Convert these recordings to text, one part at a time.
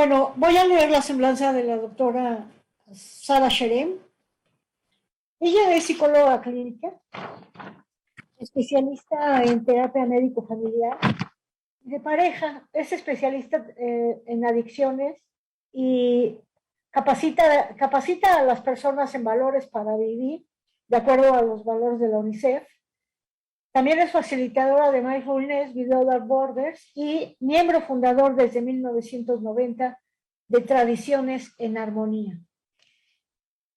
Bueno, voy a leer la semblanza de la doctora Sara Sherem. Ella es psicóloga clínica, especialista en terapia médico-familiar, de pareja, es especialista en adicciones y capacita a las personas en valores para vivir, de acuerdo a los valores de la UNICEF. También es facilitadora de Mindfulness Without Borders y miembro fundador desde 1990 de Tradiciones en Armonía.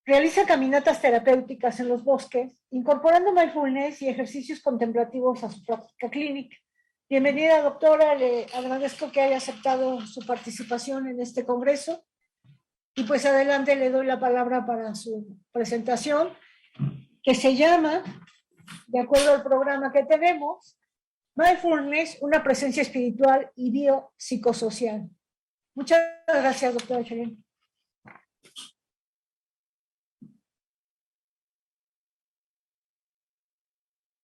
Realiza caminatas terapéuticas en los bosques, incorporando mindfulness y ejercicios contemplativos a su práctica clínica. Bienvenida, doctora. Le agradezco que haya aceptado su participación en este congreso. Y pues adelante le doy la palabra para su presentación, que se llama, de acuerdo al programa que tenemos, Mindfulness, una presencia espiritual y biopsicosocial. Muchas gracias, doctora Sherem.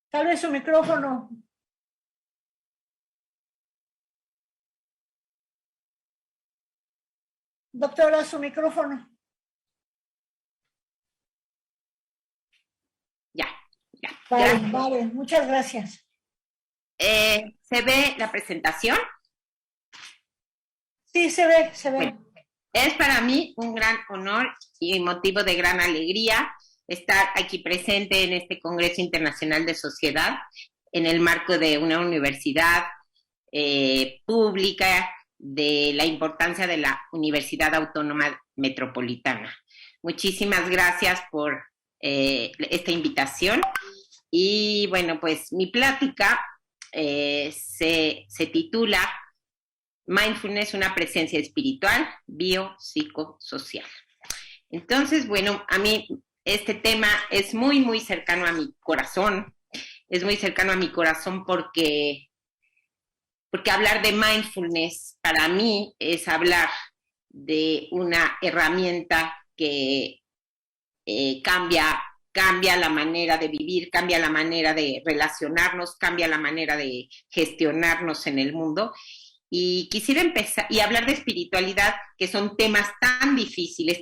Tal vez su micrófono. Doctora, su micrófono. Ya. Vale, muchas gracias. ¿Se ve la presentación? Sí, se ve. Bueno, es para mí un gran honor y motivo de gran alegría estar aquí presente en este Congreso Internacional de Sociedad en el marco de una universidad pública, de la importancia de la Universidad Autónoma Metropolitana. Muchísimas gracias por esta invitación. Y bueno, pues mi plática se titula Mindfulness, una presencia espiritual, biopsicosocial. Entonces, bueno, a mí este tema es muy, muy cercano a mi corazón. Es muy cercano a mi corazón porque hablar de mindfulness para mí es hablar de una herramienta que cambia la manera de vivir, cambia la manera de relacionarnos, cambia la manera de gestionarnos en el mundo. Y quisiera empezar y hablar de espiritualidad, que son temas tan difíciles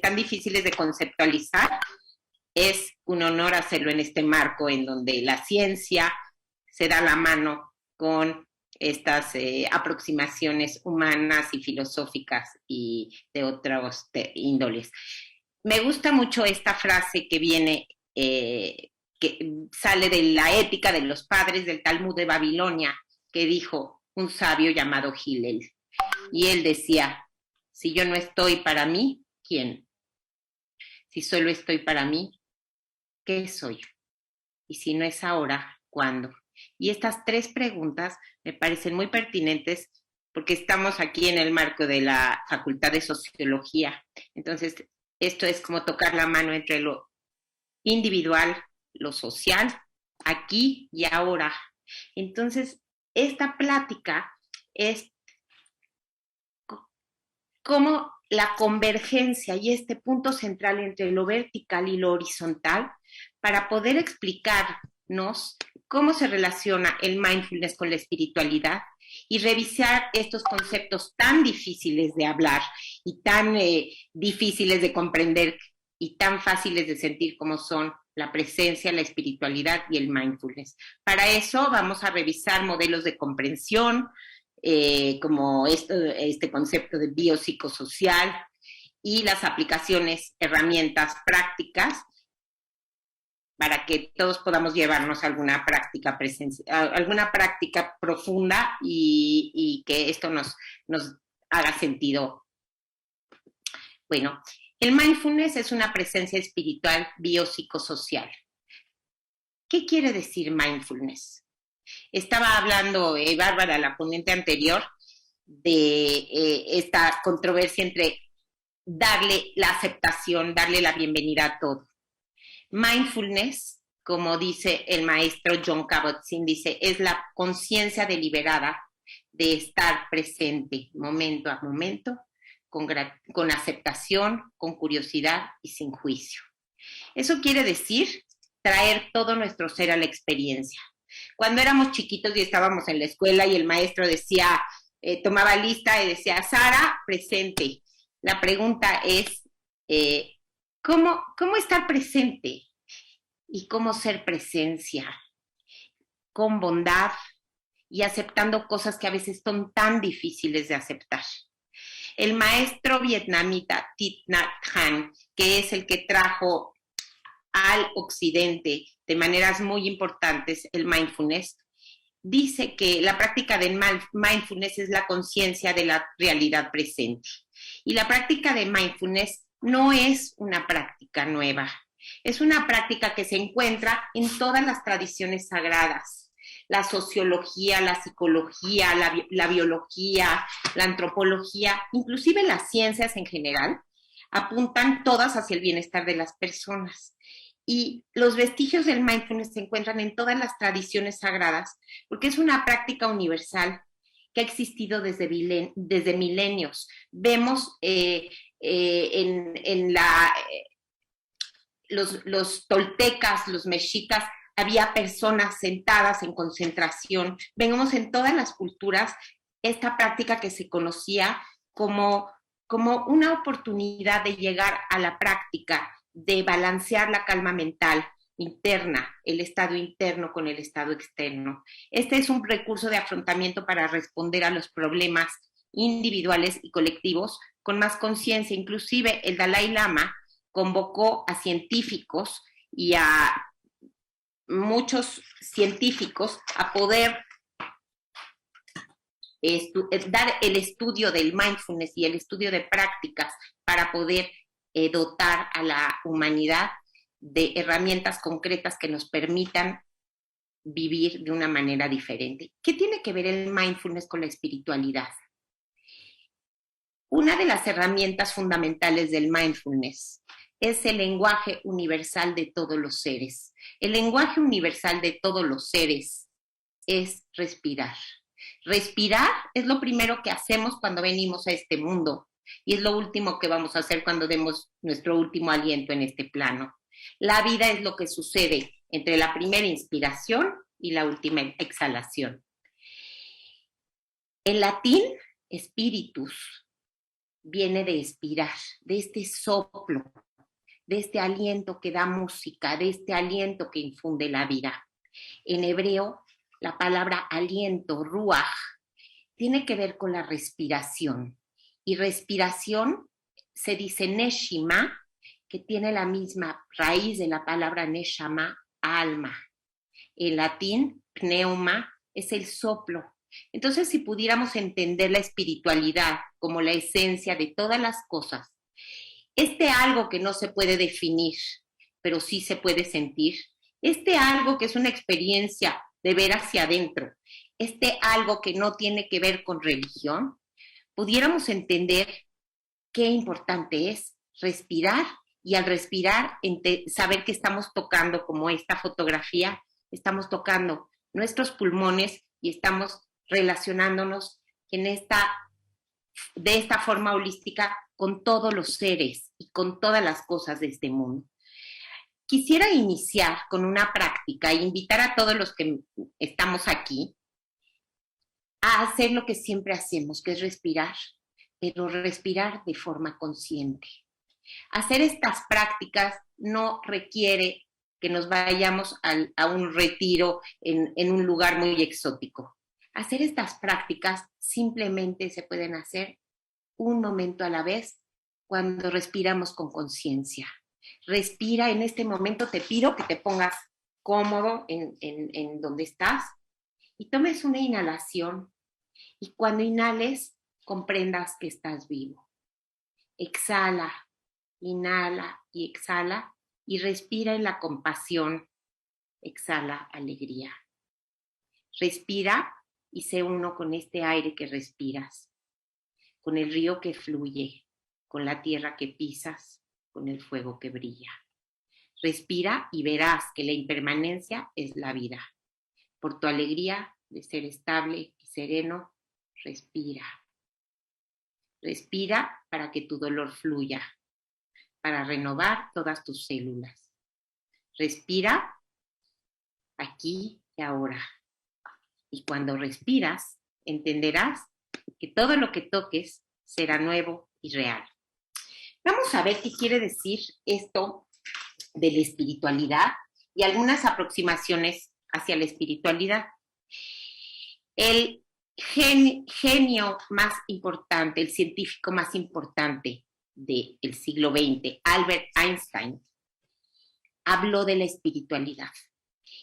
de conceptualizar. Es un honor hacerlo en este marco en donde la ciencia se da la mano con estas aproximaciones humanas y filosóficas y de otros índoles. Me gusta mucho esta frase que viene, que sale de la ética de los padres del Talmud de Babilonia, que dijo un sabio llamado Hillel. Y él decía, si yo no estoy para mí, ¿quién? Si solo estoy para mí, ¿qué soy? Y si no es ahora, ¿cuándo? Y estas tres preguntas me parecen muy pertinentes porque estamos aquí en el marco de la Facultad de Sociología. Entonces, esto es como tocar la mano entre lo individual, lo social, aquí y ahora. Entonces, esta plática es como la convergencia y este punto central entre lo vertical y lo horizontal para poder explicarnos cómo se relaciona el mindfulness con la espiritualidad y revisar estos conceptos tan difíciles de hablar y tan difíciles de comprender y tan fáciles de sentir como son la presencia, la espiritualidad y el mindfulness. Para eso vamos a revisar modelos de comprensión, como este concepto de biopsicosocial y las aplicaciones, herramientas prácticas para que todos podamos llevarnos alguna práctica profunda y que esto nos haga sentido. Bueno, el mindfulness es una presencia espiritual biopsicosocial. ¿Qué quiere decir mindfulness? Estaba hablando Bárbara, la ponente anterior, de esta controversia entre darle la aceptación, darle la bienvenida a todo. Mindfulness, como dice el maestro John Kabat-Zinn, dice, es la conciencia deliberada de estar presente momento a momento, con aceptación, con curiosidad y sin juicio. Eso quiere decir traer todo nuestro ser a la experiencia. Cuando éramos chiquitos y estábamos en la escuela y el maestro decía, tomaba lista y decía, Sara, presente. La pregunta es, ¿cómo estar presente y cómo ser presencia con bondad y aceptando cosas que a veces son tan difíciles de aceptar? El maestro vietnamita Thich Nhat Hanh, que es el que trajo al occidente de maneras muy importantes el mindfulness, dice que la práctica del mindfulness es la conciencia de la realidad presente. Y la práctica de mindfulness no es una práctica nueva, es una práctica que se encuentra en todas las tradiciones sagradas. La sociología, la psicología, la biología, la antropología, inclusive las ciencias en general, apuntan todas hacia el bienestar de las personas. Y los vestigios del mindfulness se encuentran en todas las tradiciones sagradas, porque es una práctica universal que ha existido desde milenios. Vemos los toltecas, los mexicas, había personas sentadas en concentración. Vemos en todas las culturas esta práctica que se conocía como una oportunidad de llegar a la práctica, de balancear la calma mental interna, el estado interno con el estado externo. Este es un recurso de afrontamiento para responder a los problemas individuales y colectivos con más conciencia. Inclusive el Dalai Lama convocó a científicos y a muchos científicos a poder dar el estudio del mindfulness y el estudio de prácticas para poder dotar a la humanidad de herramientas concretas que nos permitan vivir de una manera diferente. ¿Qué tiene que ver el mindfulness con la espiritualidad? Una de las herramientas fundamentales del mindfulness es el lenguaje universal de todos los seres. El lenguaje universal de todos los seres es respirar. Respirar es lo primero que hacemos cuando venimos a este mundo y es lo último que vamos a hacer cuando demos nuestro último aliento en este plano. La vida es lo que sucede entre la primera inspiración y la última exhalación. En latín, spiritus viene de expirar, de este soplo, de este aliento que da música, de este aliento que infunde la vida. En hebreo, la palabra aliento, ruach, tiene que ver con la respiración. Y respiración se dice neshima, que tiene la misma raíz de la palabra neshama, alma. En latín, pneuma es el soplo. Entonces, si pudiéramos entender la espiritualidad como la esencia de todas las cosas, algo que no se puede definir, pero sí se puede sentir, algo que es una experiencia de ver hacia adentro, algo que no tiene que ver con religión, pudiéramos entender qué importante es respirar y al respirar saber que estamos tocando, como esta fotografía, estamos tocando nuestros pulmones y estamos relacionándonos de esta forma holística con todos los seres y con todas las cosas de este mundo. Quisiera iniciar con una práctica e invitar a todos los que estamos aquí a hacer lo que siempre hacemos, que es respirar, pero respirar de forma consciente. Hacer estas prácticas no requiere que nos vayamos a un retiro en un lugar muy exótico. Hacer estas prácticas simplemente se pueden hacer un momento a la vez cuando respiramos con conciencia. Respira en este momento, te pido que te pongas cómodo en donde estás y tomes una inhalación y cuando inhales comprendas que estás vivo. Exhala, inhala y exhala y respira en la compasión, exhala alegría. Respira y sé uno con este aire que respiras, con el río que fluye, con la tierra que pisas, con el fuego que brilla. Respira y verás que la impermanencia es la vida. Por tu alegría de ser estable y sereno, respira. Respira para que tu dolor fluya, para renovar todas tus células. Respira aquí y ahora. Y cuando respiras, entenderás que todo lo que toques será nuevo y real. Vamos a ver qué quiere decir esto de la espiritualidad y algunas aproximaciones hacia la espiritualidad. El genio más importante, el científico más importante del siglo XX, Albert Einstein, habló de la espiritualidad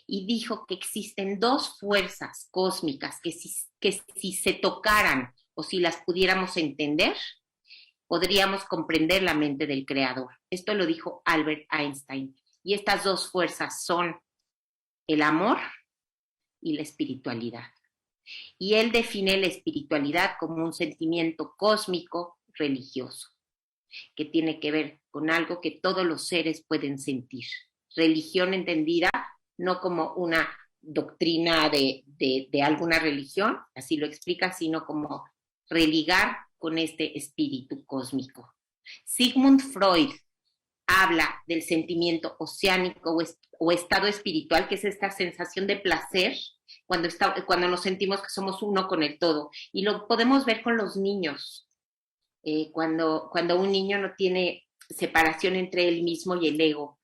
y dijo que existen dos fuerzas cósmicas que si se tocaran o si las pudiéramos entender, podríamos comprender la mente del creador. Esto lo dijo Albert Einstein. Y estas dos fuerzas son el amor y la espiritualidad. Y él define la espiritualidad como un sentimiento cósmico religioso, que tiene que ver con algo que todos los seres pueden sentir. Religión entendida no como una doctrina de alguna religión, así lo explica, sino como religar con este espíritu cósmico. Sigmund Freud habla del sentimiento oceánico o estado espiritual, que es esta sensación de placer cuando nos sentimos que somos uno con el todo. Y lo podemos ver con los niños, cuando un niño no tiene separación entre él mismo y el ego.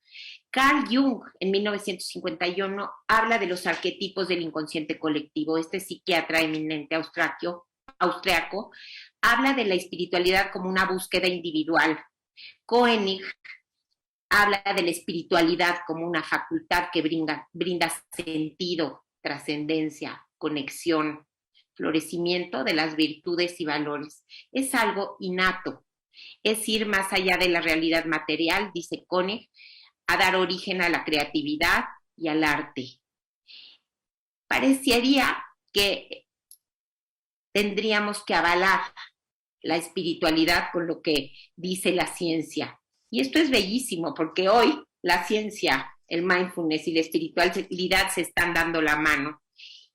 Carl Jung, en 1951, habla de los arquetipos del inconsciente colectivo. Este psiquiatra eminente austriaco habla de la espiritualidad como una búsqueda individual. Koenig habla de la espiritualidad como una facultad que brinda sentido, trascendencia, conexión, florecimiento de las virtudes y valores. Es algo innato, es ir más allá de la realidad material, dice Koenig, a dar origen a la creatividad y al arte. Parecería que tendríamos que avalar la espiritualidad con lo que dice la ciencia. Y esto es bellísimo porque hoy la ciencia, el mindfulness y la espiritualidad se están dando la mano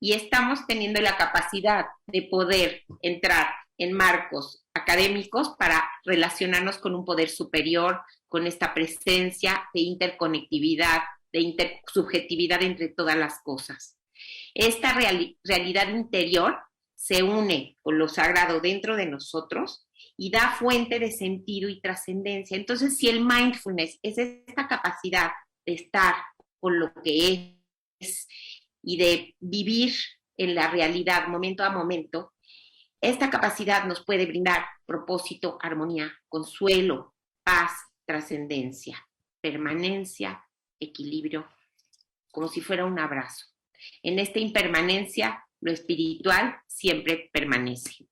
y estamos teniendo la capacidad de poder entrar en marcos académicos para relacionarnos con un poder superior, con esta presencia de interconectividad, de intersubjetividad entre todas las cosas. Esta realidad interior se une con lo sagrado dentro de nosotros y da fuente de sentido y trascendencia. Entonces, si el mindfulness es esta capacidad de estar con lo que es y de vivir en la realidad momento a momento, esta capacidad nos puede brindar propósito, armonía, consuelo, paz, trascendencia, permanencia, equilibrio, como si fuera un abrazo. En esta impermanencia, lo espiritual siempre permanece.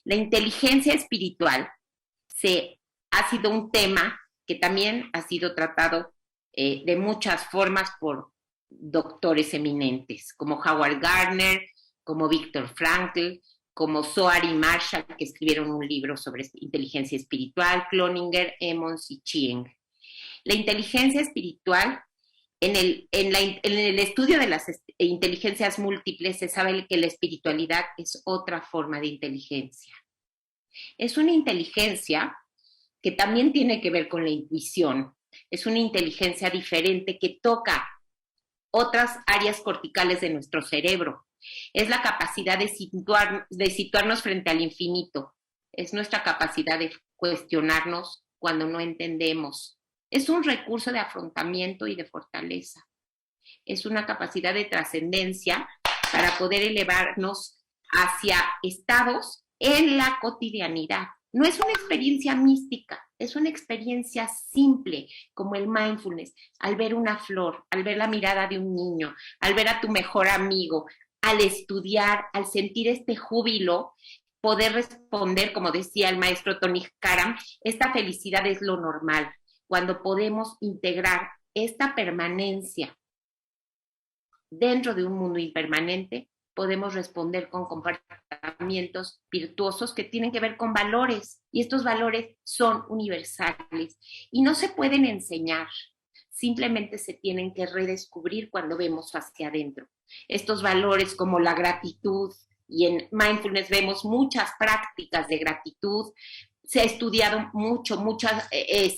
La inteligencia espiritual ha sido un tema que también ha sido tratado de muchas formas por doctores eminentes, como Howard Gardner, como Viktor Frankl, como Zohar y Marshall, que escribieron un libro sobre inteligencia espiritual, Cloninger, Emmons y Chiang. La inteligencia espiritual, en el estudio de las inteligencias múltiples, se sabe que la espiritualidad es otra forma de inteligencia. Es una inteligencia que también tiene que ver con la intuición. Es una inteligencia diferente que toca otras áreas corticales de nuestro cerebro. Es la capacidad de situarnos frente al infinito. Es nuestra capacidad de cuestionarnos cuando no entendemos. Es un recurso de afrontamiento y de fortaleza. Es una capacidad de trascendencia para poder elevarnos hacia estados en la cotidianidad. No es una experiencia mística, es una experiencia simple, como el mindfulness, al ver una flor, al ver la mirada de un niño, al ver a tu mejor amigo, al estudiar, al sentir este júbilo, poder responder, como decía el maestro Tony Karam, esta felicidad es lo normal, cuando podemos integrar esta permanencia dentro de un mundo impermanente, podemos responder con comportamientos virtuosos que tienen que ver con valores, y estos valores son universales y no se pueden enseñar, simplemente se tienen que redescubrir cuando vemos hacia adentro. Estos valores como la gratitud, y en mindfulness vemos muchas prácticas de gratitud. Se ha estudiado muchos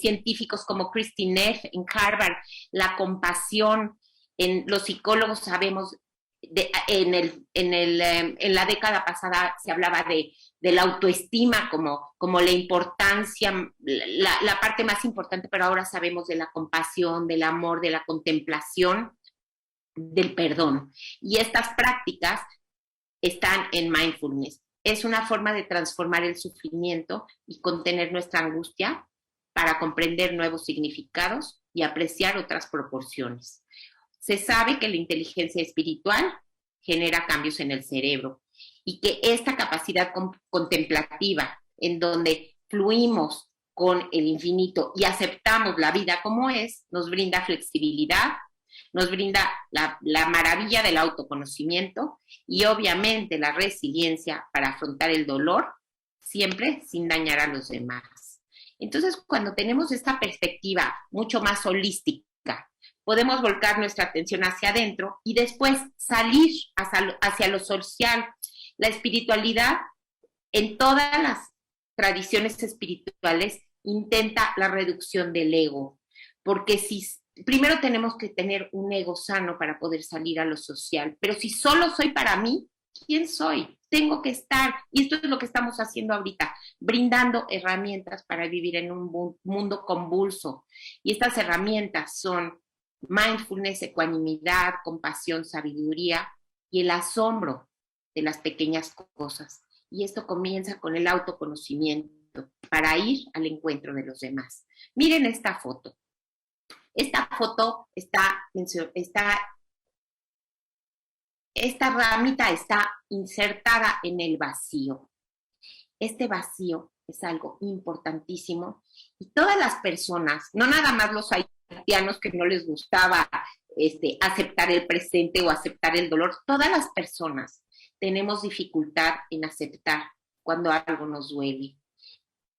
científicos como Kristin Neff en Harvard, la compasión. Los psicólogos sabemos, en la década pasada se hablaba de de la autoestima como la importancia, la parte más importante, pero ahora sabemos de la compasión, del amor, de la contemplación, del perdón. Y estas prácticas están en mindfulness. Es una forma de transformar el sufrimiento y contener nuestra angustia para comprender nuevos significados y apreciar otras proporciones. Se sabe que la inteligencia espiritual genera cambios en el cerebro y que esta capacidad contemplativa, en donde fluimos con el infinito y aceptamos la vida como es, nos brinda flexibilidad, nos brinda la maravilla del autoconocimiento y obviamente la resiliencia para afrontar el dolor, siempre sin dañar a los demás. Entonces, cuando tenemos esta perspectiva mucho más holística, podemos volcar nuestra atención hacia adentro y después salir hacia lo social. La espiritualidad, en todas las tradiciones espirituales, intenta la reducción del ego, porque si primero tenemos que tener un ego sano para poder salir a lo social, pero si solo soy para mí, ¿quién soy? Tengo que estar, y esto es lo que estamos haciendo ahorita, brindando herramientas para vivir en un mundo convulso. Y estas herramientas son mindfulness, ecuanimidad, compasión, sabiduría y el asombro de las pequeñas cosas. Y esto comienza con el autoconocimiento para ir al encuentro de los demás. Miren esta foto. Esta foto esta ramita está insertada en el vacío. Este vacío es algo importantísimo y todas las personas, no nada más los haitianos que no les gustaba aceptar el presente o aceptar el dolor, todas las personas tenemos dificultad en aceptar cuando algo nos duele.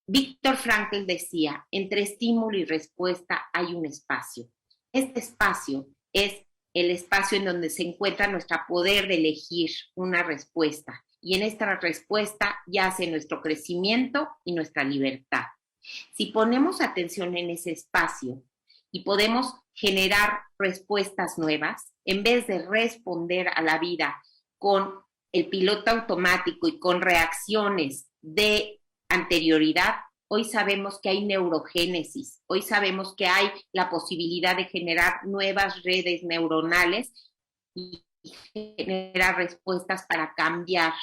Víctor Frankl decía, entre estímulo y respuesta hay un espacio. Este espacio es el espacio en donde se encuentra nuestro poder de elegir una respuesta. Y en esta respuesta yace nuestro crecimiento y nuestra libertad. Si ponemos atención en ese espacio y podemos generar respuestas nuevas, en vez de responder a la vida con el piloto automático y con reacciones de anterioridad, hoy sabemos que hay neurogénesis, hoy sabemos que hay la posibilidad de generar nuevas redes neuronales y generar respuestas para cambiar,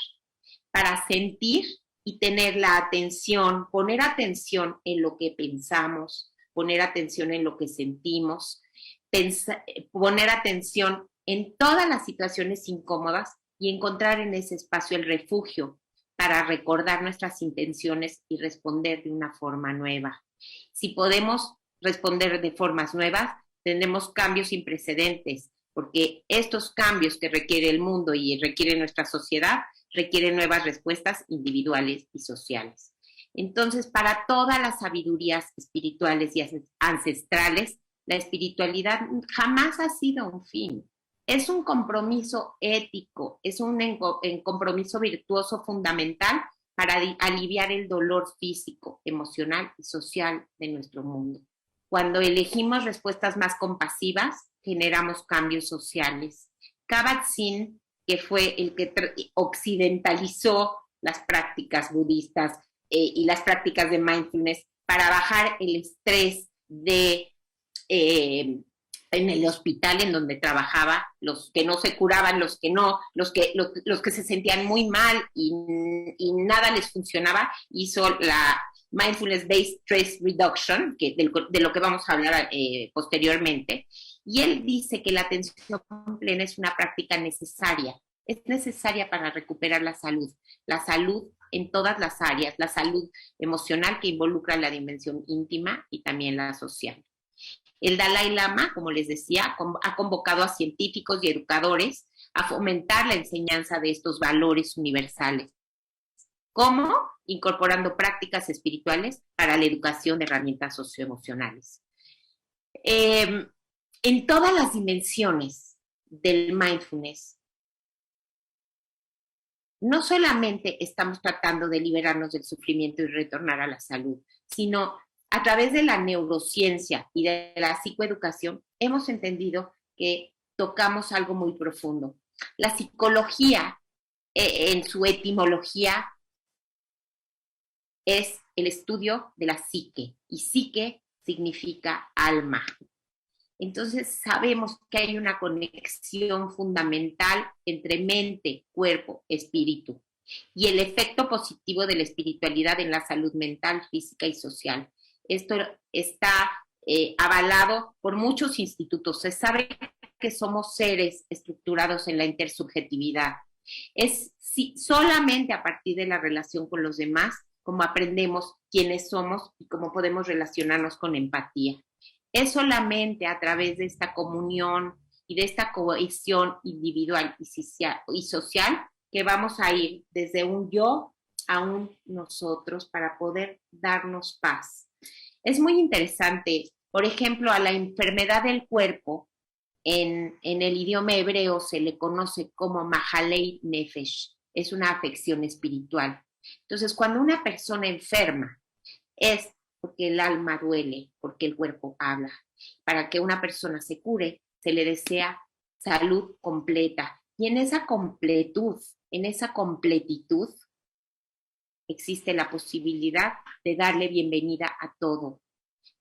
para sentir y tener la atención, poner atención en lo que pensamos, poner atención en lo que sentimos, poner atención en todas las situaciones incómodas y encontrar en ese espacio el refugio para recordar nuestras intenciones y responder de una forma nueva. Si podemos responder de formas nuevas, tendremos cambios sin precedentes, porque estos cambios que requiere el mundo y requiere nuestra sociedad, requieren nuevas respuestas individuales y sociales. Entonces, para todas las sabidurías espirituales y ancestrales, la espiritualidad jamás ha sido un fin. Es un compromiso ético, es un compromiso virtuoso fundamental para aliviar el dolor físico, emocional y social de nuestro mundo. Cuando elegimos respuestas más compasivas, generamos cambios sociales. Kabat-Zinn, que fue el que occidentalizó las prácticas budistas y las prácticas de mindfulness para bajar el estrés en el hospital en donde trabajaba, los que no se curaban, los que se sentían muy mal y nada les funcionaba, hizo la Mindfulness Based Stress Reduction, de lo que vamos a hablar posteriormente, y él dice que la atención plena es una práctica necesaria, es necesaria para recuperar la salud en todas las áreas, la salud emocional que involucra la dimensión íntima y también la social. El Dalai Lama, como les decía, ha convocado a científicos y educadores a fomentar la enseñanza de estos valores universales. ¿Cómo? Incorporando prácticas espirituales para la educación de herramientas socioemocionales. En todas las dimensiones del mindfulness, no solamente estamos tratando de liberarnos del sufrimiento y retornar a la salud, sino a través de la neurociencia y de la psicoeducación, hemos entendido que tocamos algo muy profundo. La psicología, en su etimología, es el estudio de la psique, y psique significa alma. Entonces sabemos que hay una conexión fundamental entre mente, cuerpo, espíritu, y el efecto positivo de la espiritualidad en la salud mental, física y social. Esto está avalado por muchos institutos. Se sabe que somos seres estructurados en la intersubjetividad. Es solamente a partir de la relación con los demás como aprendemos quiénes somos y cómo podemos relacionarnos con empatía. Es solamente a través de esta comunión y de esta cohesión individual y social que vamos a ir desde un yo a un nosotros para poder darnos paz. Es muy interesante, por ejemplo, a la enfermedad del cuerpo, en el idioma hebreo se le conoce como Mahalei Nefesh, es una afección espiritual. Entonces, cuando una persona enferma, es porque el alma duele, porque el cuerpo habla. Para que una persona se cure, se le desea salud completa. Y en esa completitud, existe la posibilidad de darle bienvenida a todo.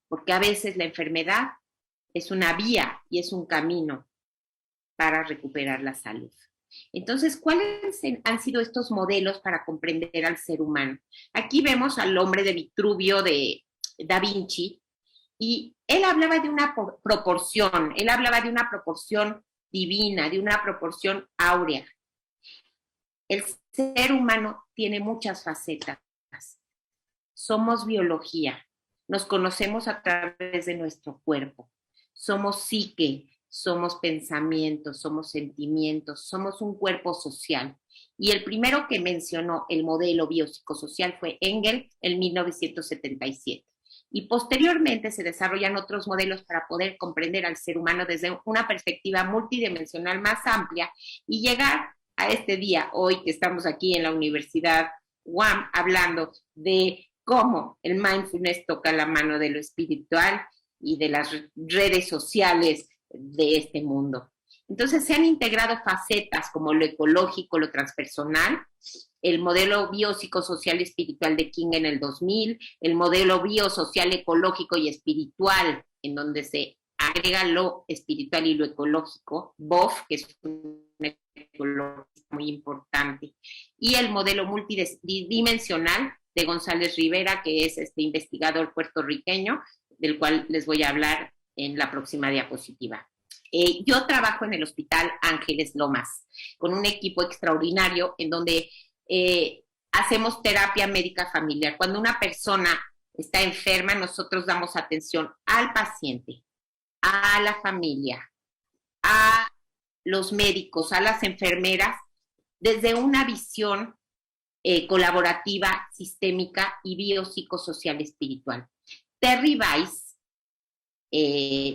Porque a veces la enfermedad es una vía y es un camino para recuperar la salud. Entonces, ¿cuáles han sido estos modelos para comprender al ser humano? Aquí vemos al hombre de Vitruvio de Da Vinci, y él hablaba de una proporción divina, de una proporción áurea. El ser humano tiene muchas facetas. Somos biología, nos conocemos a través de nuestro cuerpo, somos psique, somos pensamientos, somos sentimientos, somos un cuerpo social. Y el primero que mencionó el modelo biopsicosocial fue Engel en 1977. Y posteriormente se desarrollan otros modelos para poder comprender al ser humano desde una perspectiva multidimensional más amplia y llegar a este día, hoy que estamos aquí en la Universidad UAM, hablando de cómo el mindfulness toca la mano de lo espiritual y de las redes sociales de este mundo. Entonces se han integrado facetas como lo ecológico, lo transpersonal, el modelo biopsicosocial espiritual de King en el 2000, el modelo biosocial ecológico y espiritual, en donde se agrega lo espiritual y lo ecológico, BOF, que es un ecologista muy importante, y el modelo multidimensional de González Rivera, que es este investigador puertorriqueño, del cual les voy a hablar en la próxima diapositiva. Yo trabajo en el Hospital Ángeles Lomas, con un equipo extraordinario en donde hacemos terapia médica familiar. Cuando una persona está enferma, nosotros damos atención al paciente, a la familia, a los médicos, a las enfermeras, desde una visión colaborativa, sistémica y biopsicosocial espiritual. Terry Weiss,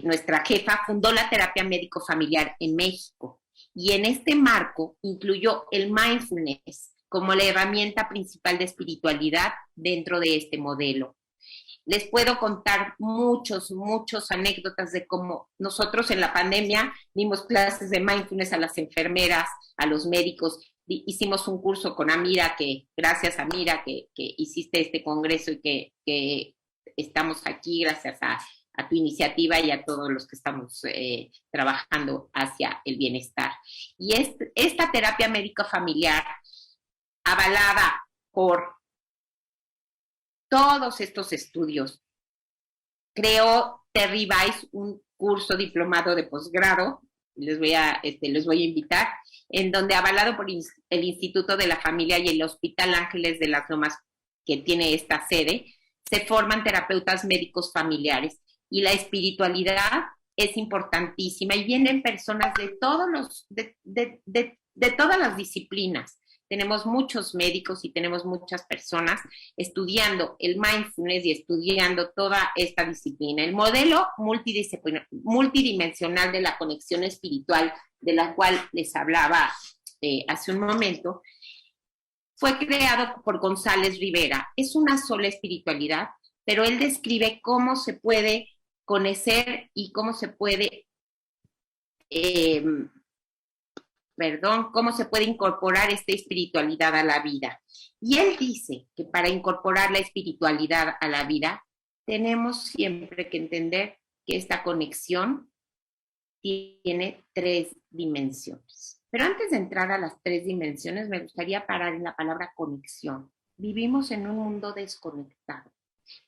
nuestra jefa, fundó la terapia médico-familiar en México y en este marco incluyó el mindfulness como la herramienta principal de espiritualidad dentro de este modelo. Les puedo contar muchas anécdotas de cómo nosotros en la pandemia dimos clases de mindfulness a las enfermeras, a los médicos. Hicimos un curso con Amira, gracias Amira, que hiciste este congreso y que estamos aquí gracias a tu iniciativa y a todos los que estamos trabajando hacia el bienestar. Y esta terapia médica familiar, avalada por todos estos estudios, creó Terry Weiss un curso diplomado de posgrado, les voy a invitar, en donde avalado por el Instituto de la Familia y el Hospital Ángeles de las Lomas, que tiene esta sede, se forman terapeutas médicos familiares y la espiritualidad es importantísima y vienen personas de todas las disciplinas. Tenemos muchos médicos y tenemos muchas personas estudiando el mindfulness y estudiando toda esta disciplina. El modelo multidimensional de la conexión espiritual, de la cual les hablaba hace un momento, fue creado por González Rivera. Es una sola espiritualidad, pero él describe cómo se puede conocer y cómo se puede cómo se puede incorporar esta espiritualidad a la vida. Y él dice que para incorporar la espiritualidad a la vida, tenemos siempre que entender que esta conexión tiene 3 dimensiones. Pero antes de entrar a las 3 dimensiones, me gustaría parar en la palabra conexión. Vivimos en un mundo desconectado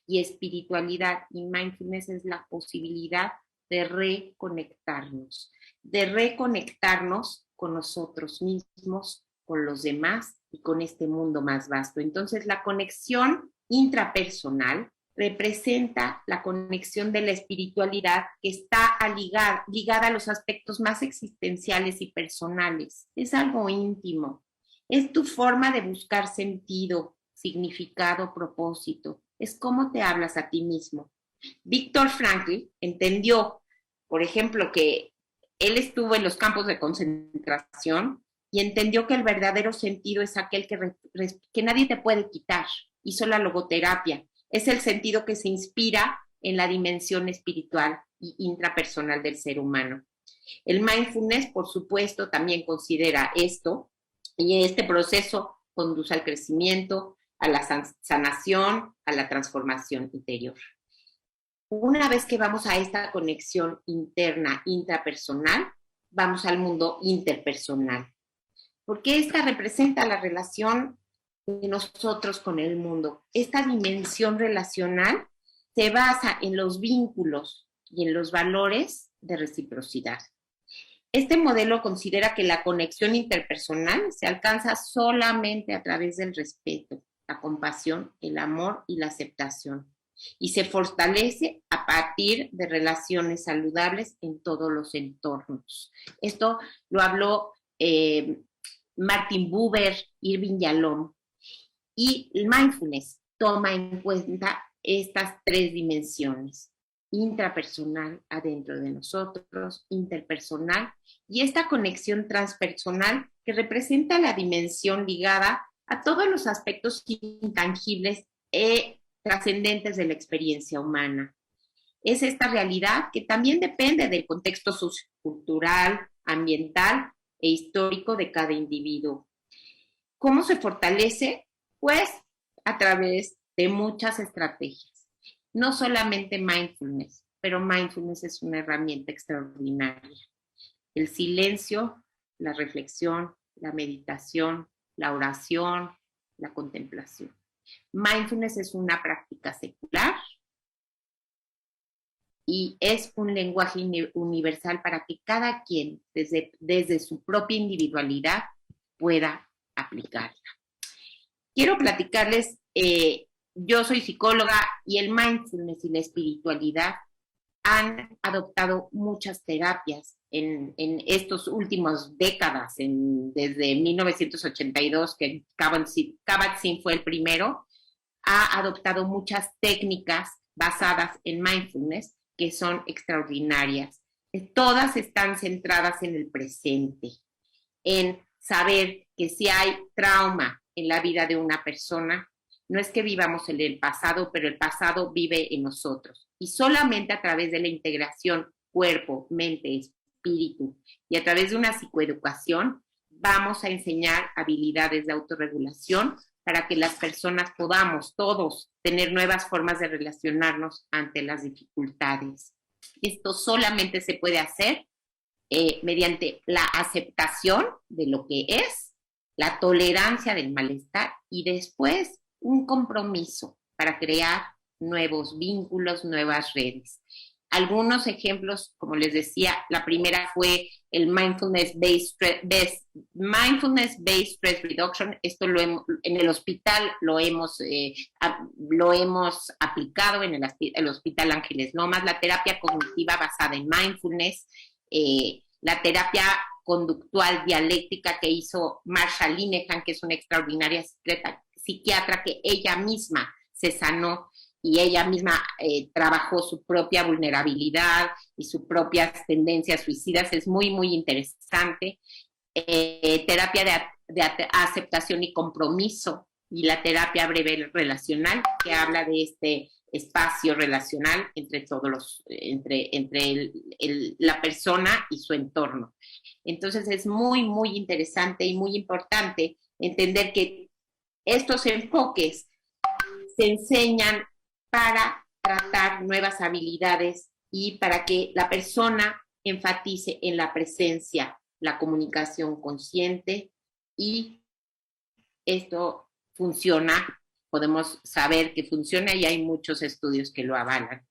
y espiritualidad y mindfulness es la posibilidad de reconectarnos con nosotros mismos, con los demás y con este mundo más vasto. Entonces, la conexión intrapersonal representa la conexión de la espiritualidad que está ligada a los aspectos más existenciales y personales. Es algo íntimo. Es tu forma de buscar sentido, significado, propósito. Es cómo te hablas a ti mismo. Víctor Frankl entendió, por ejemplo, que él estuvo en los campos de concentración y entendió que el verdadero sentido es aquel que nadie te puede quitar. Hizo la logoterapia. Es el sentido que se inspira en la dimensión espiritual y intrapersonal del ser humano. El mindfulness, por supuesto, también considera esto, y este proceso conduce al crecimiento, a la sanación, a la transformación interior. Una vez que vamos a esta conexión interna, intrapersonal, vamos al mundo interpersonal, porque esta representa la relación de nosotros con el mundo. Esta dimensión relacional se basa en los vínculos y en los valores de reciprocidad. Este modelo considera que la conexión interpersonal se alcanza solamente a través del respeto, la compasión, el amor y la aceptación, y se fortalece a partir de relaciones saludables en todos los entornos. Esto lo habló Martin Buber, Irving Yalom, y el mindfulness toma en cuenta estas 3 dimensiones: intrapersonal, adentro de nosotros, interpersonal, y esta conexión transpersonal que representa la dimensión ligada a todos los aspectos intangibles e trascendentes de la experiencia humana. Es esta realidad que también depende del contexto sociocultural, ambiental e histórico de cada individuo. ¿Cómo se fortalece? Pues a través de muchas estrategias. No solamente mindfulness, pero mindfulness es una herramienta extraordinaria. El silencio, la reflexión, la meditación, la oración, la contemplación. Mindfulness es una práctica secular y es un lenguaje universal para que cada quien, desde su propia individualidad, pueda aplicarla. Quiero platicarles, yo soy psicóloga y el mindfulness y la espiritualidad han adoptado muchas terapias en estos últimos décadas, desde 1982, que Kabat-Zinn fue el primero, ha adoptado muchas técnicas basadas en mindfulness que son extraordinarias. Todas están centradas en el presente, en saber que si hay trauma en la vida de una persona, no es que vivamos en el pasado, pero el pasado vive en nosotros. Y solamente a través de la integración cuerpo, mente, espíritu y a través de una psicoeducación vamos a enseñar habilidades de autorregulación para que las personas podamos todos tener nuevas formas de relacionarnos ante las dificultades. Esto solamente se puede hacer mediante la aceptación de lo que es, la tolerancia del malestar y después un compromiso para crear nuevos vínculos, nuevas redes. Algunos ejemplos, como les decía, la primera fue el Mindfulness-Based Stress Reduction. Esto en el hospital lo hemos aplicado en el Hospital Ángeles Lomas. La terapia cognitiva basada en mindfulness, la terapia conductual dialéctica que hizo Marsha Linehan, que es una extraordinaria psiquiatra que ella misma se sanó y ella misma trabajó su propia vulnerabilidad y sus propias tendencias suicidas. Es muy, muy interesante. Terapia de aceptación y compromiso y la terapia breve relacional, que habla de espacio relacional entre la persona y su entorno. Entonces es muy, muy interesante y muy importante entender que estos enfoques se enseñan para tratar nuevas habilidades y para que la persona enfatice en la presencia, la comunicación consciente, y esto funciona, podemos saber que funciona y hay muchos estudios que lo avalan.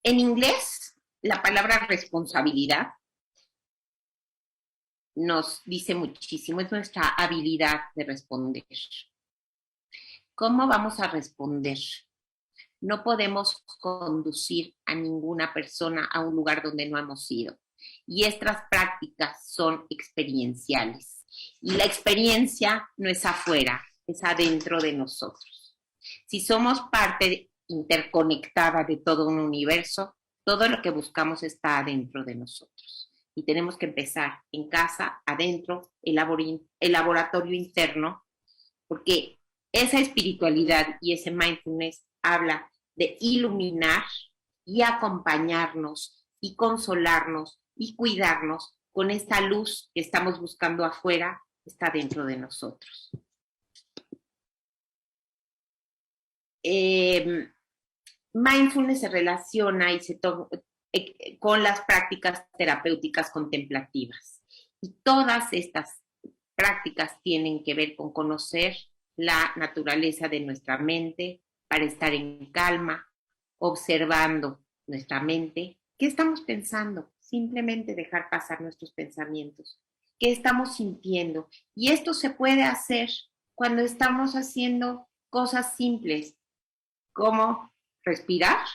En inglés, la palabra responsabilidad nos dice muchísimo, es nuestra habilidad de responder. ¿Cómo vamos a responder? No podemos conducir a ninguna persona a un lugar donde no hemos ido. Y estas prácticas son experienciales. Y la experiencia no es afuera, es adentro de nosotros. Si somos parte interconectada de todo un universo, todo lo que buscamos está adentro de nosotros. Y tenemos que empezar en casa, adentro, el laboratorio interno, porque esa espiritualidad y ese mindfulness habla de iluminar y acompañarnos y consolarnos y cuidarnos con esta luz que estamos buscando afuera, está dentro de nosotros. Mindfulness se relaciona con las prácticas terapéuticas contemplativas. Y todas estas prácticas tienen que ver con conocer la naturaleza de nuestra mente para estar en calma, observando nuestra mente. ¿Qué estamos pensando? Simplemente dejar pasar nuestros pensamientos. ¿Qué estamos sintiendo? Y esto se puede hacer cuando estamos haciendo cosas simples, como respirar,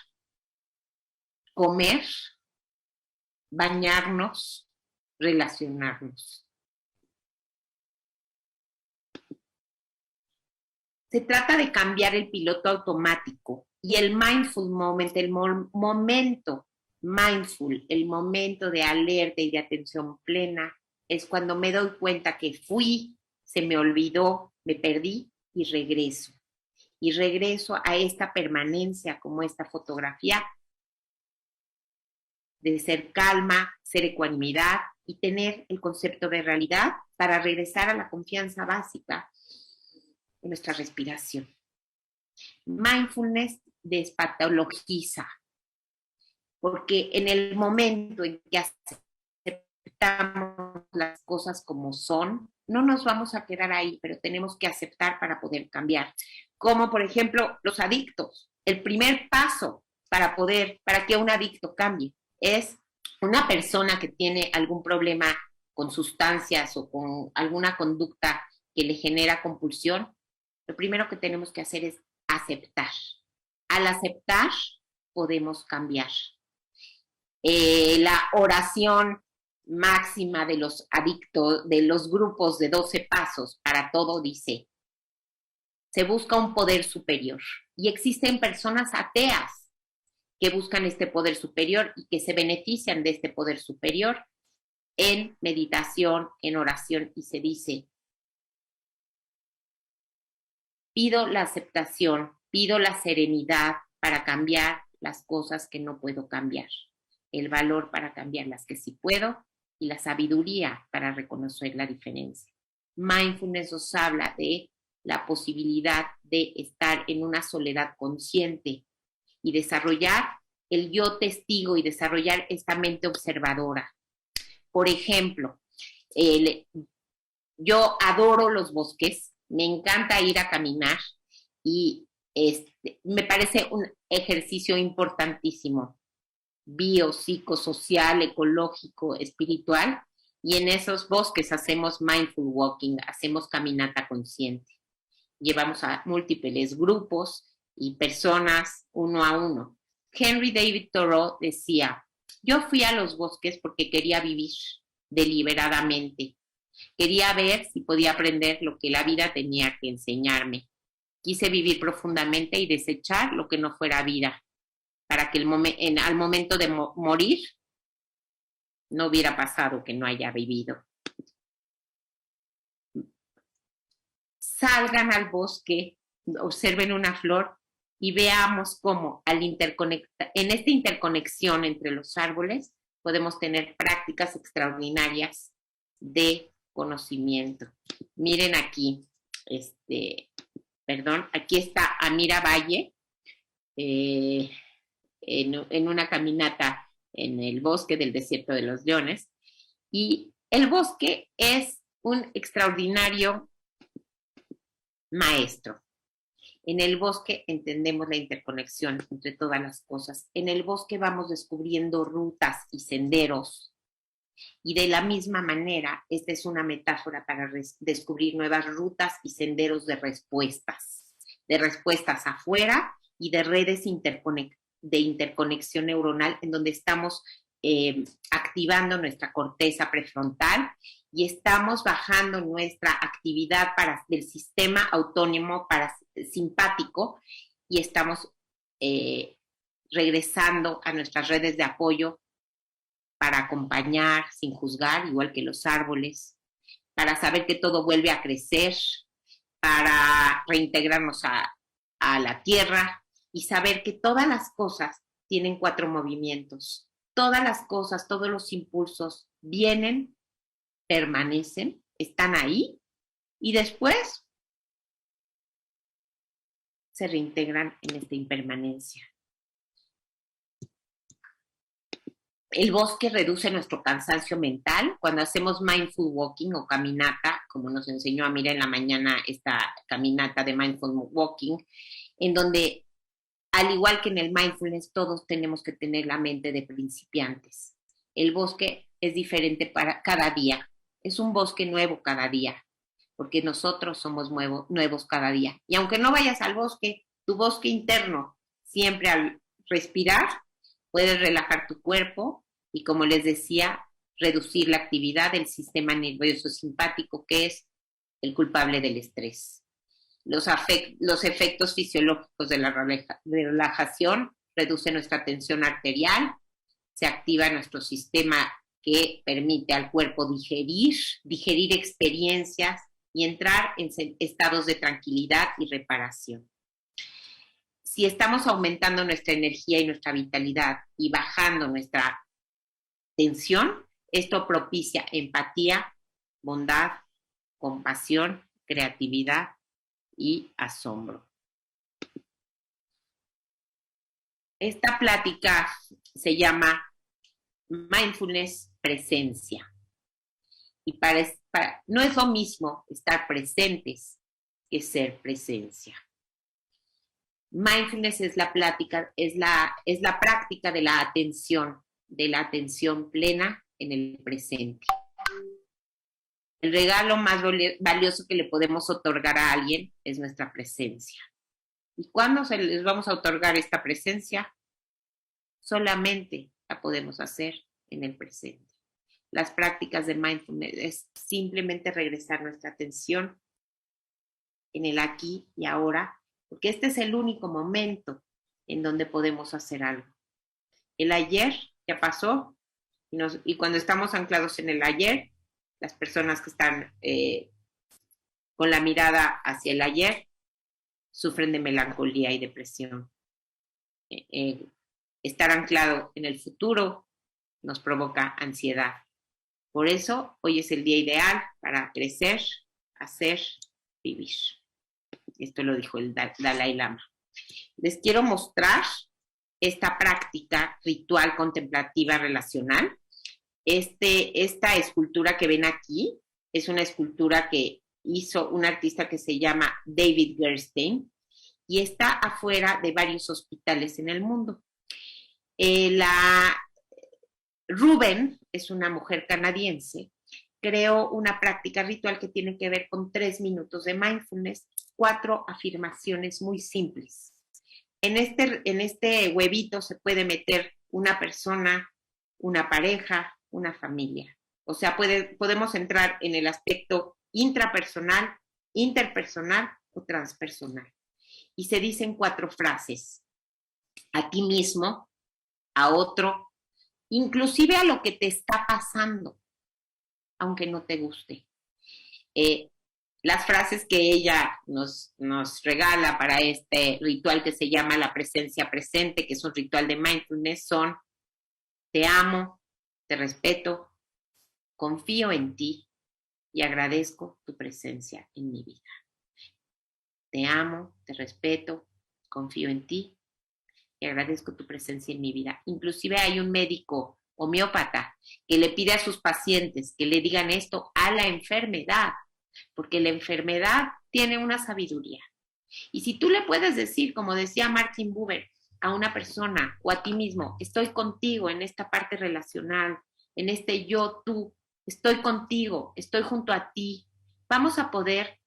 comer, bañarnos, relacionarnos. Se trata de cambiar el piloto automático y el mindful moment, el momento mindful, el momento de alerta y de atención plena, es cuando me doy cuenta que fui, se me olvidó, me perdí y regreso. Y regreso a esta permanencia como esta fotografía de ser calma, ser ecuanimidad y tener el concepto de realidad para regresar a la confianza básica en nuestra respiración. Mindfulness despatologiza, porque en el momento en que aceptamos las cosas como son, no nos vamos a quedar ahí, pero tenemos que aceptar para poder cambiar. Como por ejemplo los adictos. El primer paso para que un adicto cambie es una persona que tiene algún problema con sustancias o con alguna conducta que le genera compulsión. Lo primero que tenemos que hacer es aceptar. Al aceptar, podemos cambiar. La oración máxima de los adictos, de los grupos de 12 pasos para todo, dice: se busca un poder superior. Y existen personas ateas que buscan este poder superior y que se benefician de este poder superior en meditación, en oración, y se dice: pido la aceptación, pido la serenidad para cambiar las cosas que no puedo cambiar, el valor para cambiar las que sí puedo y la sabiduría para reconocer la diferencia. Mindfulness nos habla de la posibilidad de estar en una soledad consciente y desarrollar el yo testigo y desarrollar esta mente observadora. Por ejemplo, yo adoro los bosques, me encanta ir a caminar y me parece un ejercicio importantísimo, biopsicosocial, ecológico, espiritual, y en esos bosques hacemos mindful walking, hacemos caminata consciente. Llevamos a múltiples grupos y personas uno a uno. Henry David Thoreau decía: yo fui a los bosques porque quería vivir deliberadamente. Quería ver si podía aprender lo que la vida tenía que enseñarme. Quise vivir profundamente y desechar lo que no fuera vida, para que al momento de morir no hubiera pasado que no haya vivido. salgan al bosque, observen una flor y veamos cómo en esta interconexión entre los árboles podemos tener prácticas extraordinarias de conocimiento. Miren aquí, aquí está Amira Valle, en una caminata en el bosque del Desierto de los Leones, y el bosque es un extraordinario maestro. En el bosque entendemos la interconexión entre todas las cosas. En el bosque vamos descubriendo rutas y senderos. Y de la misma manera, esta es una metáfora para descubrir nuevas rutas y senderos de respuestas afuera y de redes de interconexión neuronal en donde estamos activando nuestra corteza prefrontal y estamos bajando nuestra actividad del sistema autónomo parasimpático y estamos regresando a nuestras redes de apoyo para acompañar sin juzgar, igual que los árboles, para saber que todo vuelve a crecer, para reintegrarnos a la tierra y saber que todas las cosas tienen 4 movimientos. Todas las cosas, todos los impulsos vienen, permanecen, están ahí y después se reintegran en esta impermanencia. El bosque reduce nuestro cansancio mental. Cuando hacemos mindful walking o caminata, como nos enseñó Amira en la mañana, esta caminata de mindful walking, en donde, al igual que en el mindfulness, todos tenemos que tener la mente de principiantes. El bosque es diferente para cada día. Es un bosque nuevo cada día, porque nosotros somos nuevos cada día. Y aunque no vayas al bosque, tu bosque interno, siempre al respirar, puedes relajar tu cuerpo y, como les decía, reducir la actividad del sistema nervioso simpático, que es el culpable del estrés. Los efectos fisiológicos de la relajación reducen nuestra tensión arterial, se activa nuestro sistema que permite al cuerpo digerir experiencias y entrar en estados de tranquilidad y reparación. Si estamos aumentando nuestra energía y nuestra vitalidad y bajando nuestra tensión, esto propicia empatía, bondad, compasión, creatividad y asombro. Esta plática se llama Mindfulness Presencia. Y no es lo mismo estar presentes que ser presencia. Mindfulness es la práctica de la atención plena en el presente. El regalo más valioso que le podemos otorgar a alguien es nuestra presencia. ¿Y cuándo les vamos a otorgar esta presencia? Solamente la podemos hacer en el presente. Las prácticas de mindfulness es simplemente regresar nuestra atención en el aquí y ahora, porque este es el único momento en donde podemos hacer algo. El ayer ya pasó y cuando estamos anclados en el ayer, las personas que están con la mirada hacia el ayer sufren de melancolía y depresión. Estar anclado en el futuro nos provoca ansiedad. Por eso, hoy es el día ideal para crecer, hacer, vivir. Esto lo dijo el Dalai Lama. Les quiero mostrar esta práctica ritual contemplativa relacional. Esta escultura que ven aquí es una escultura que hizo un artista que se llama David Gerstein y está afuera de varios hospitales en el mundo. Ruben es una mujer canadiense, creó una práctica ritual que tiene que ver con 3 minutos de mindfulness, 4 afirmaciones muy simples. En este huevito se puede meter una persona, una pareja, una familia. O sea, podemos entrar en el aspecto intrapersonal, interpersonal o transpersonal. Y se dicen 4 frases. A ti mismo, a otro, inclusive a lo que te está pasando, aunque no te guste. las frases que ella nos regala para este ritual que se llama la presencia presente, que es un ritual de mindfulness, son: te amo, te respeto, confío en ti y agradezco tu presencia en mi vida. Te amo, te respeto, confío en ti y agradezco tu presencia en mi vida. Inclusive hay un médico homeópata que le pide a sus pacientes que le digan esto a la enfermedad, porque la enfermedad tiene una sabiduría. Y si tú le puedes decir, como decía Martin Buber, a una persona o a ti mismo: estoy contigo en esta parte relacional, en este yo, tú, estoy contigo, estoy junto a ti, vamos a poder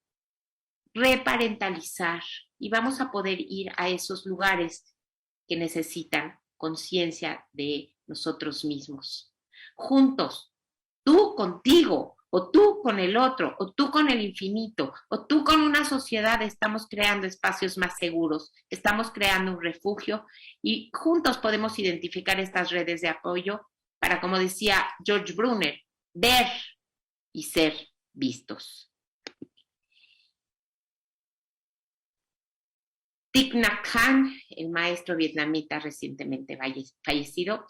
reparentalizar y vamos a poder ir a esos lugares que necesitan conciencia de nosotros mismos. Juntos, tú contigo, o tú con el otro, o tú con el infinito, o tú con una sociedad, estamos creando espacios más seguros, estamos creando un refugio y juntos podemos identificar estas redes de apoyo para, como decía George Brunner, ver y ser vistos. Thich Nhat Hanh, el maestro vietnamita recientemente fallecido,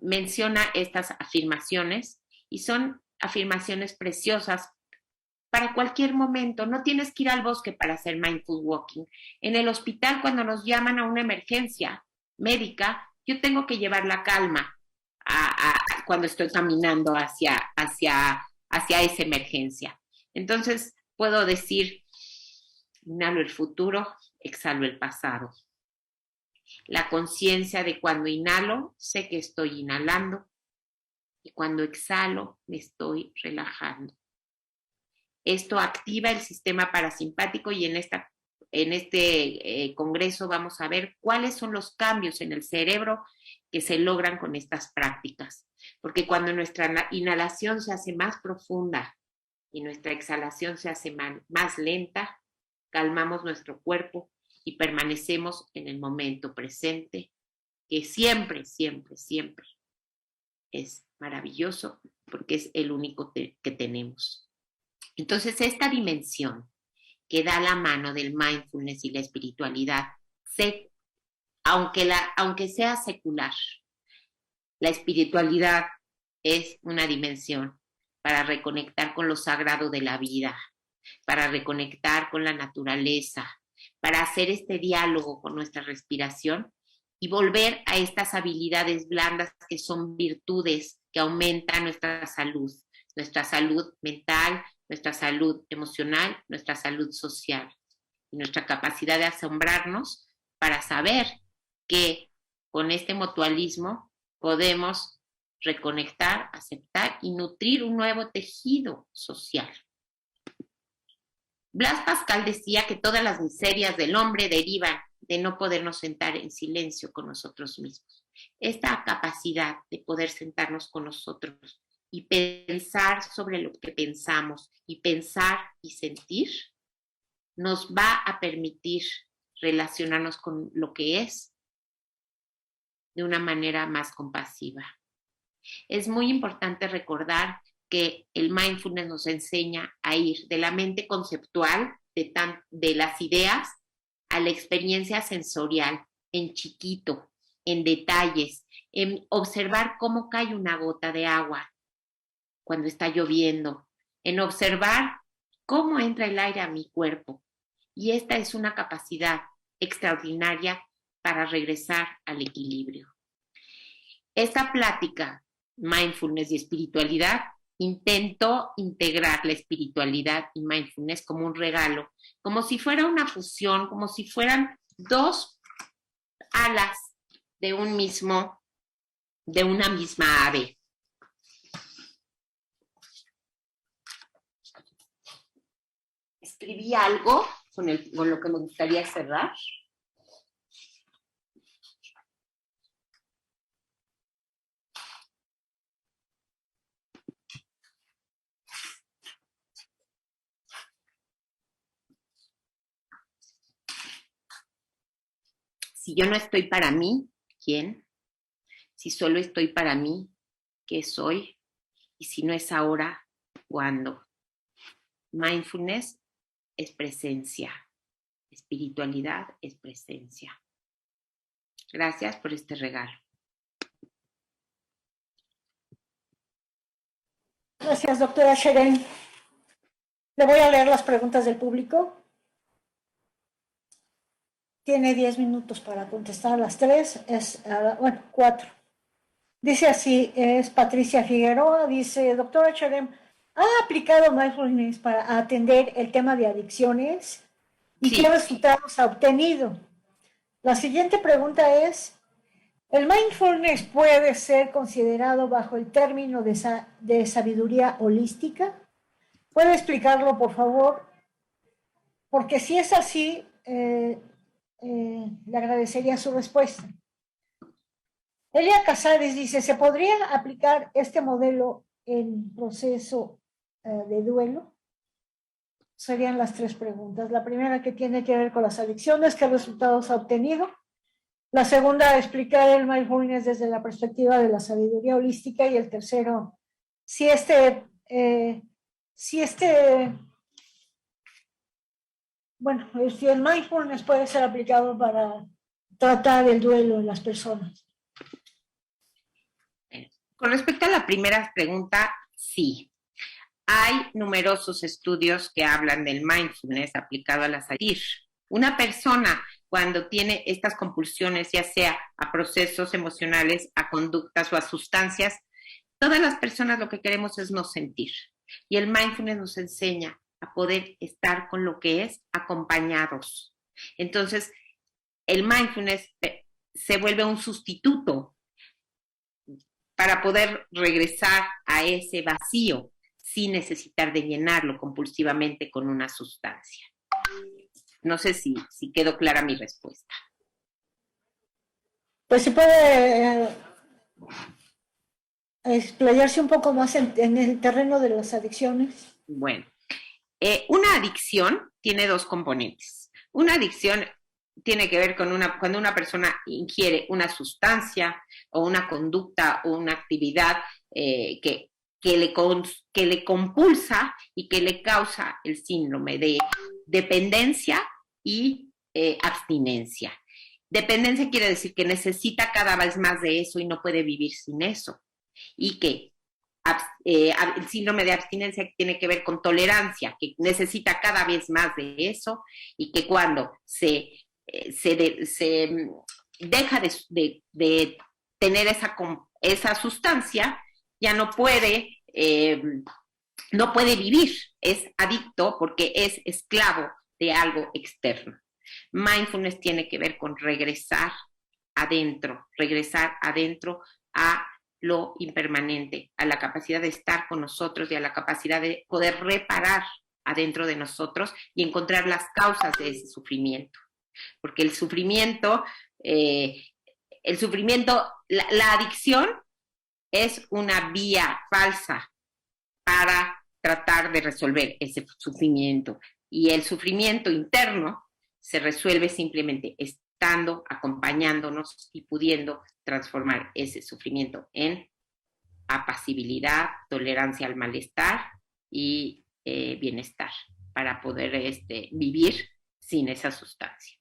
menciona estas afirmaciones y son afirmaciones preciosas para cualquier momento. No tienes que ir al bosque para hacer mindful walking. En el hospital, cuando nos llaman a una emergencia médica, yo tengo que llevar la calma cuando estoy caminando hacia esa emergencia. Entonces, puedo decir: inhalo el futuro, exhalo el pasado. La conciencia de cuando inhalo, sé que estoy inhalando, y cuando exhalo, me estoy relajando. Esto activa el sistema parasimpático y en este congreso vamos a ver cuáles son los cambios en el cerebro que se logran con estas prácticas. Porque cuando nuestra inhalación se hace más profunda y nuestra exhalación se hace más lenta, calmamos nuestro cuerpo y permanecemos en el momento presente, que siempre, siempre, siempre es maravilloso porque es el único que tenemos. Entonces, esta dimensión que da la mano del mindfulness y la espiritualidad, aunque sea secular, la espiritualidad es una dimensión para reconectar con lo sagrado de la vida, para reconectar con la naturaleza, para hacer este diálogo con nuestra respiración y volver a estas habilidades blandas que son virtudes que aumentan nuestra salud mental, nuestra salud emocional, nuestra salud social y nuestra capacidad de asombrarnos para saber que con este mutualismo podemos reconectar, aceptar y nutrir un nuevo tejido social. Blas Pascal decía que todas las miserias del hombre derivan de no podernos sentar en silencio con nosotros mismos. Esta capacidad de poder sentarnos con nosotros y pensar sobre lo que pensamos y pensar y sentir nos va a permitir relacionarnos con lo que es de una manera más compasiva. Es muy importante recordar que el mindfulness nos enseña a ir de la mente conceptual, de las ideas, a la experiencia sensorial, en chiquito, en detalles, en observar cómo cae una gota de agua cuando está lloviendo, en observar cómo entra el aire a mi cuerpo. Y esta es una capacidad extraordinaria para regresar al equilibrio. Esta plática, mindfulness y espiritualidad, intento integrar la espiritualidad y mindfulness como un regalo, como si fuera una fusión, como si fueran dos alas de una misma ave. Escribí algo con lo que me gustaría cerrar. Si yo no estoy para mí, ¿quién? Si solo estoy para mí, ¿qué soy? Y si no es ahora, ¿cuándo? mindfulness es presencia, espiritualidad es presencia. Gracias por este regalo. Gracias, doctora Sheren. Le voy a leer las preguntas del público. Tiene 10 minutos para contestar las 3, bueno, 4. Dice así, es Patricia Figueroa, dice, doctora Sheren, ¿ha aplicado mindfulness para atender el tema de adicciones? ¿Y Sí. qué resultados ha obtenido? La siguiente pregunta es, ¿el mindfulness puede ser considerado bajo el término de sabiduría holística? ¿Puede explicarlo, por favor? Porque si es así, le agradecería su respuesta. Elia Casares dice, ¿se podría aplicar este modelo en proceso de duelo? Serían las 3 preguntas. La primera, que tiene que ver con las adicciones, ¿qué resultados ha obtenido? La segunda, explicar el mindfulness desde la perspectiva de la sabiduría holística. Y el tercero, si el mindfulness puede ser aplicado para tratar el duelo en las personas. Con respecto a la primera pregunta, sí. Hay numerosos estudios que hablan del mindfulness aplicado a la salud. Una persona cuando tiene estas compulsiones, ya sea a procesos emocionales, a conductas o a sustancias, todas las personas lo que queremos es no sentir. Y el mindfulness nos enseña a poder estar con lo que es acompañados. Entonces, el mindfulness se vuelve un sustituto para poder regresar a ese vacío sin necesitar de llenarlo compulsivamente con una sustancia. No sé si quedó clara mi respuesta. Pues se puede explayarse un poco más en el terreno de las adicciones. Bueno, una adicción tiene 2 componentes. Una adicción tiene que ver con cuando una persona ingiere una sustancia o una conducta o una actividad que le compulsa y que le causa el síndrome de dependencia y abstinencia. Dependencia quiere decir que necesita cada vez más de eso y no puede vivir sin eso. Y que el síndrome de abstinencia tiene que ver con tolerancia, que necesita cada vez más de eso y que cuando se deja de tener esa sustancia, ya no puede vivir, es adicto porque es esclavo de algo externo. Mindfulness tiene que ver con regresar adentro a lo impermanente, a la capacidad de estar con nosotros y a la capacidad de poder reparar adentro de nosotros y encontrar las causas de ese sufrimiento. Porque el sufrimiento, la adicción es una vía falsa para tratar de resolver ese sufrimiento. Y el sufrimiento interno se resuelve simplemente estando, acompañándonos y pudiendo transformar ese sufrimiento en apacibilidad, tolerancia al malestar y bienestar para poder vivir sin esa sustancia.